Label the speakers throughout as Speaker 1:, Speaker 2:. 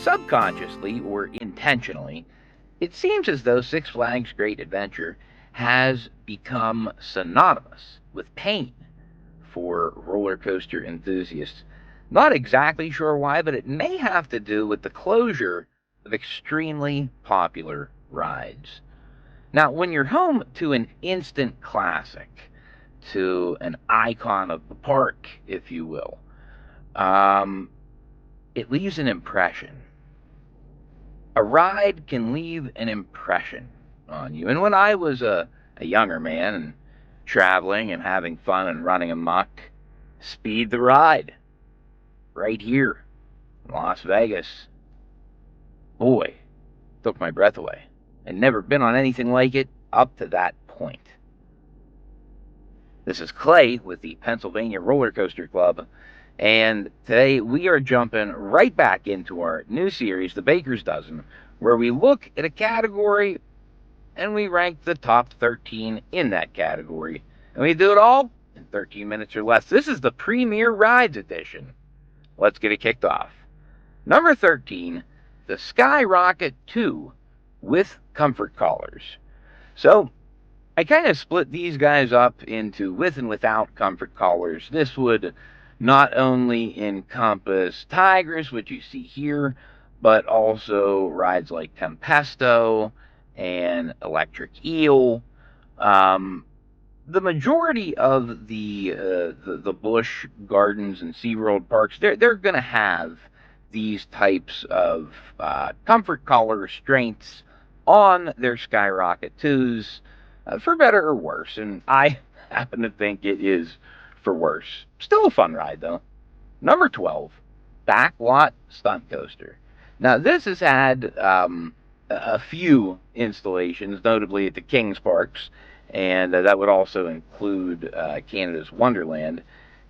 Speaker 1: subconsciously or intentionally, it seems as though Six Flags Great Adventure has become synonymous with pain for roller coaster enthusiasts. Not exactly sure why, but it may have to do with the closure of extremely popular rides. Now, when you're home to an instant classic, to an icon of the park, if you will, um, it leaves an impression. A ride can leave an impression on you. And when I was a younger man and traveling and having fun and running amok, Speed the Ride, right here in Las Vegas, boy, took my breath away. I'd never been on anything like it up to that point. This is Clay with the Pennsylvania Roller Coaster Club, and today we are jumping right back into our new series, The Baker's Dozen, where we look at a category and we rank the top 13 in that category. And we do it all in 13 minutes or less. This is the Premier Rides edition. Let's get it kicked off. Number 13, the Skyrocket 2 with comfort collars. So, I kind of split these guys up into with and without comfort collars. This would not only encompass Tigers, which you see here, but also rides like Tempesto and Electric Eel. The majority of the Busch Gardens and SeaWorld parks, they're going to have these types of comfort collar restraints on their Skyrocket 2s, for better or worse. And I happen to think it is for worse. Still a fun ride, though. Number 12, Backlot Stunt Coaster. Now, this has had a few installations, notably at the King's Parks, and that would also include Canada's Wonderland.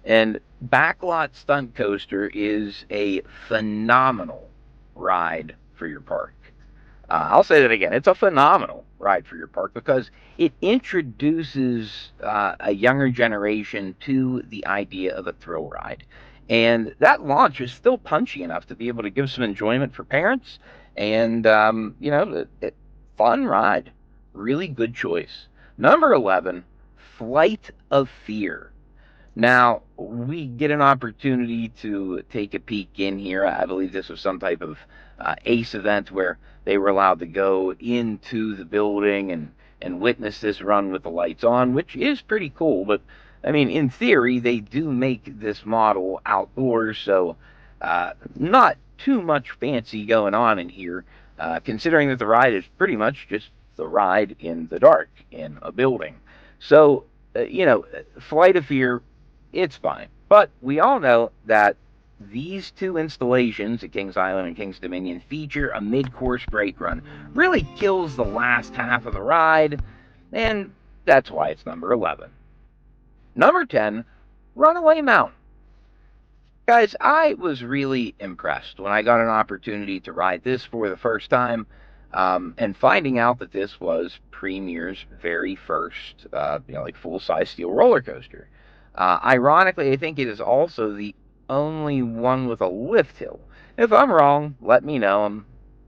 Speaker 1: And Backlot Stunt Coaster is a phenomenal ride for your park. I'll say that again. It's a phenomenal ride for your park because it introduces a younger generation to the idea of a thrill ride. And that launch is still punchy enough to be able to give some enjoyment for parents. And, fun ride. Really good choice. Number 11, Flight of Fear. Now, we get an opportunity to take a peek in here. I believe this was some type of ACE event where they were allowed to go into the building and witness this run with the lights on, which is pretty cool. But, I mean, in theory, they do make this model outdoors, so not too much fancy going on in here, considering that the ride is pretty much just the ride in the dark in a building. So, Flight of Fear, it's fine. But we all know that these two installations at Kings Island and Kings Dominion feature a mid-course brake run. Really kills the last half of the ride, and that's why it's number 11. Number 10, Runaway Mountain. Guys, I was really impressed when I got an opportunity to ride this for the first time, and finding out that this was Premier's very first, full-size steel roller coaster. Ironically, I think it is also the only one with a lift hill. If I'm wrong, let me know. I'm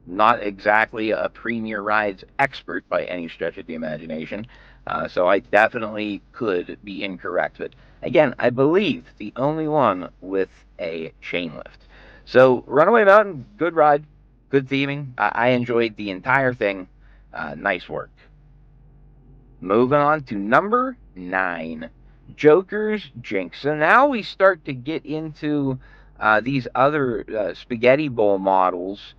Speaker 1: not exactly a Premier Rides expert by any stretch of the imagination, so I definitely could be incorrect. But again, I believe the only one with a chain lift. So Runaway Mountain, good ride, good theming. I enjoyed the entire thing. Nice work. Moving on to number 9. Joker's Jinx. So now we start to get into these other spaghetti bowl models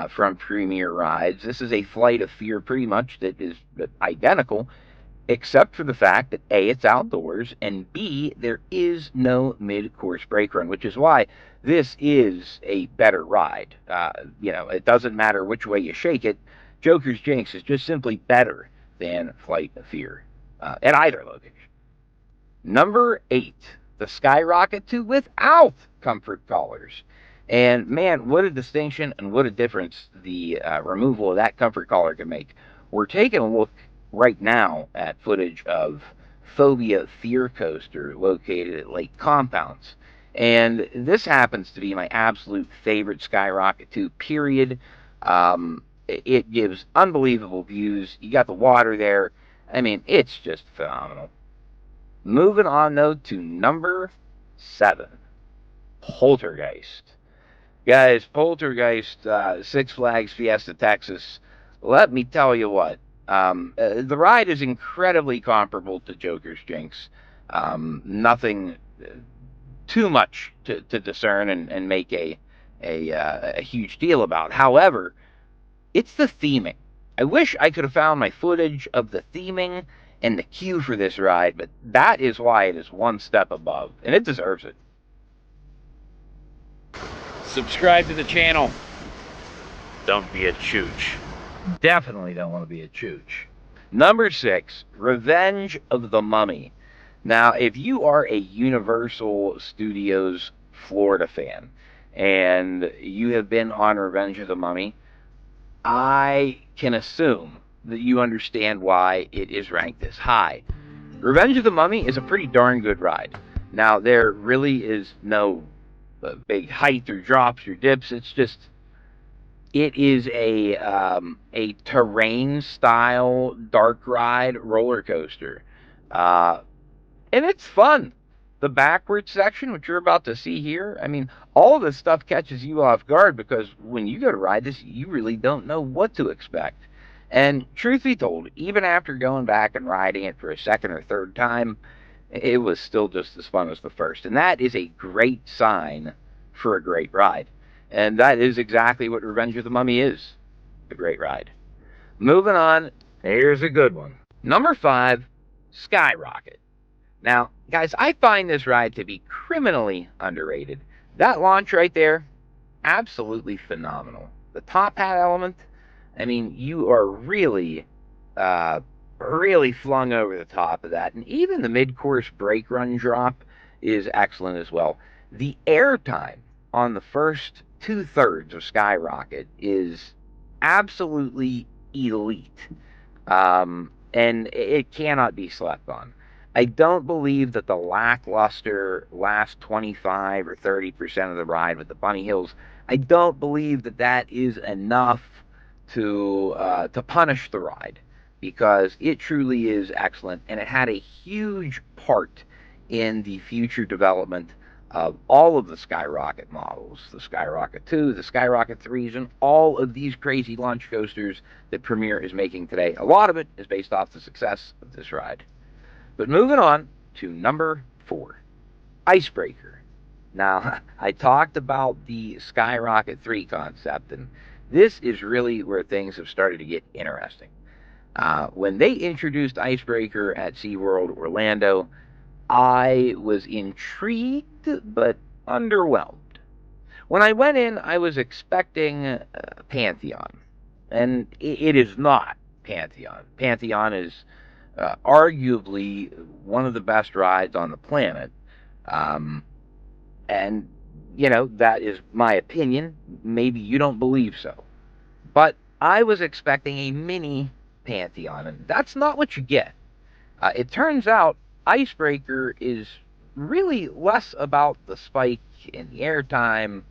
Speaker 1: from Premier Rides. This is a Flight of Fear pretty much that is identical, except for the fact that A, it's outdoors, and B, there is no mid-course brake run, which is why this is a better ride. It doesn't matter which way you shake it. Joker's Jinx is just simply better than Flight of Fear at either location. Number 8, the Skyrocket 2 without comfort collars. And man, what a distinction and what a difference the removal of that comfort collar can make. We're taking a look right now at footage of Phobia Fear Coaster located at Lake Compounce. And this happens to be my absolute favorite Skyrocket 2, period. It gives unbelievable views. You got the water there. I mean, it's just phenomenal. Moving on, though, to number 7, Poltergeist. Guys, Poltergeist, Six Flags Fiesta, Texas. Let me tell you what. The ride is incredibly comparable to Joker's Jinx. Nothing too much to discern and make a huge deal about. However, it's the theming. I wish I could have found my footage of the theming and the queue for this ride, but that is why it is one step above, and it deserves it. Subscribe to the channel. Don't be a chooch. Definitely don't want to be a chooch. Number 6, Revenge of the Mummy. Now, if you are a Universal Studios Florida fan and you have been on Revenge of the Mummy, I can assume that you understand why it is ranked this high. Revenge of the Mummy is a pretty darn good ride. Now, there really is no big height or drops or dips. It is a terrain style dark ride roller coaster. And it's fun. The backward section, which you're about to see here, I mean, all of this stuff catches you off guard because when you go to ride this, you really don't know what to expect. And truth be told, even after going back and riding it for a second or third time, it was still just as fun as the first. And that is a great sign for a great ride. And that is exactly what Revenge of the Mummy is, a great ride. Moving on, here's a good one. Number 5, Skyrocket. Now, guys, I find this ride to be criminally underrated. That launch right there, absolutely phenomenal. The top hat element, I mean, you are really, really flung over the top of that. And even the mid-course brake run drop is excellent as well. The airtime on the first 2/3 of Skyrocket is absolutely elite. And it cannot be slept on. I don't believe that the lackluster last 25 or 30% of the ride with the bunny hills, I don't believe that that is enough to punish the ride, because it truly is excellent, and it had a huge part in the future development of all of the Skyrocket models, the Skyrocket 2, the Skyrocket 3s, and all of these crazy launch coasters that Premier is making today. A lot of it is based off the success of this ride. But moving on to number 4, Icebreaker. Now, I talked about the Skyrocket 3 concept, and this is really where things have started to get interesting. When they introduced Icebreaker at SeaWorld Orlando, I was intrigued but underwhelmed. When I went in, I was expecting Pantheon, and it is not Pantheon. Pantheon is arguably one of the best rides on the planet. And, you know, that is my opinion. Maybe you don't believe so. But I was expecting a mini Pantheon, and that's not what you get. It turns out Icebreaker is really less about the spike and the airtime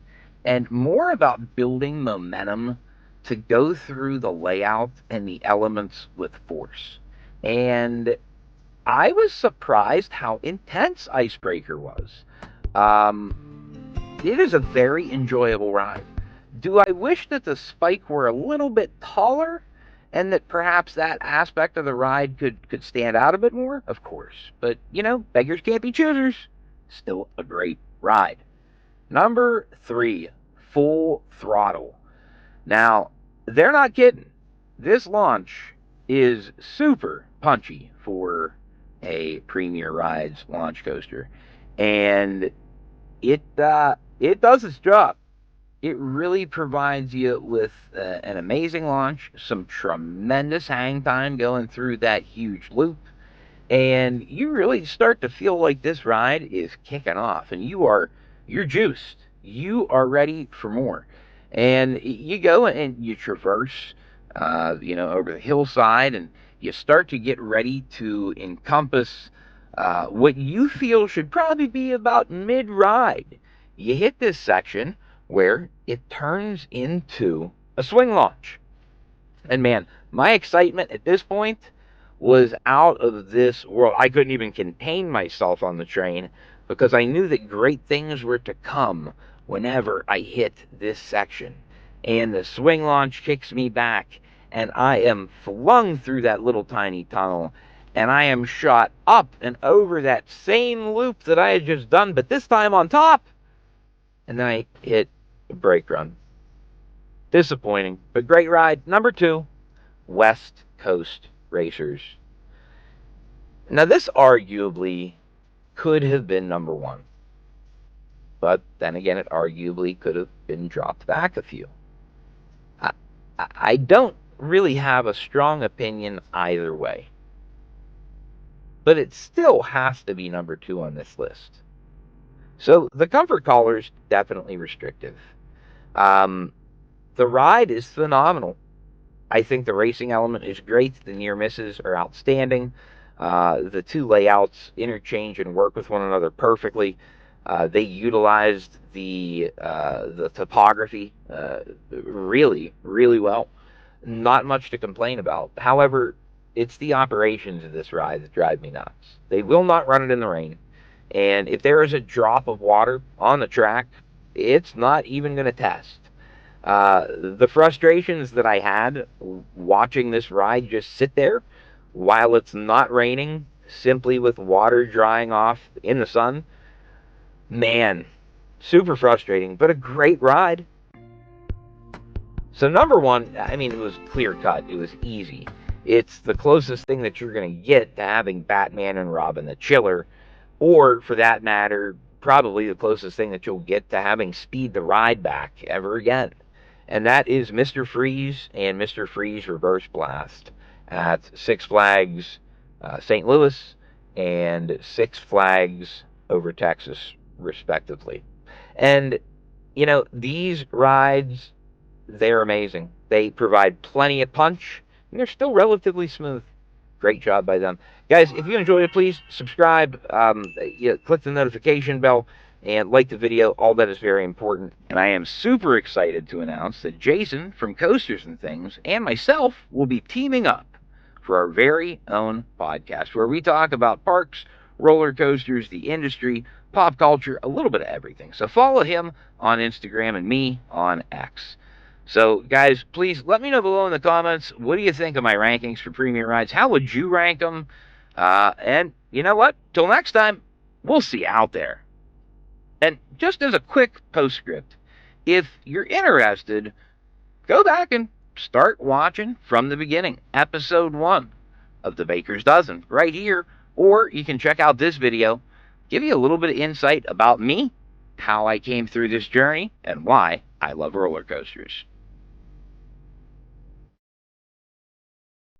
Speaker 1: and more about building momentum to go through the layout and the elements with force. And I was surprised how intense Icebreaker was. It is a very enjoyable ride. Do I wish that the spike were a little bit taller and that perhaps that aspect of the ride could stand out a bit more? Of course. But, you know, beggars can't be choosers. Still a great ride. Number 3, Full Throttle. Now, they're not kidding. This launch is super punchy for a Premier Rides launch coaster. And it does its job. It really provides you with an amazing launch, some tremendous hang time going through that huge loop, and you really start to feel like this ride is kicking off, and you're juiced. You are ready for more, and you go and you traverse, over the hillside, and you start to get ready to encompass what you feel should probably be about mid-ride. You hit this section where it turns into a swing launch. And man, my excitement at this point was out of this world. I couldn't even contain myself on the train because I knew that great things were to come whenever I hit this section. And the swing launch kicks me back, and I am flung through that little tiny tunnel, and I am shot up and over that same loop that I had just done, but this time on top. And then I hit a brake run. Disappointing, but great ride. Number 2, West Coast Racers. Now, this arguably could have been number 1, but then again, it arguably could have been dropped back a few. I don't really have a strong opinion either way, but it still has to be number 2 on this list. So the comfort collar's definitely restrictive. The ride is phenomenal. I think the racing element is great. The near misses are outstanding. The two layouts interchange and work with one another perfectly. They utilized the topography really, really well. Not much to complain about. However, it's the operations of this ride that drive me nuts. They will not run it in the rain. And if there is a drop of water on the track, it's not even going to test. The frustrations that I had watching this ride just sit there while it's not raining, simply with water drying off in the sun, man, super frustrating, but a great ride. So number 1, I mean, it was clear cut. It was easy. It's the closest thing that you're going to get to having Batman and Robin the Chiller, or for that matter, probably the closest thing that you'll get to having Speed the Ride back ever again. And that is Mr. Freeze and Mr. Freeze Reverse Blast at Six Flags St. Louis and Six Flags over Texas, respectively. And, you know, these rides, they're amazing. They provide plenty of punch, and they're still relatively smooth. Great job by them. Guys, if you enjoyed it, please subscribe, click the notification bell, and like the video. All that is very important. And I am super excited to announce that Jason from Coasters and Things and myself will be teaming up for our very own podcast where we talk about parks, roller coasters, the industry, pop culture, a little bit of everything. So follow him on Instagram and me on X. So, guys, please let me know below in the comments, what do you think of my rankings for Premier Rides? How would you rank them? And you know what? Till next time, we'll see you out there. And just as a quick postscript, if you're interested, go back and start watching from the beginning, episode 1 of The Baker's Dozen, right here. Or you can check out this video, give you a little bit of insight about me, how I came through this journey, and why I love roller coasters.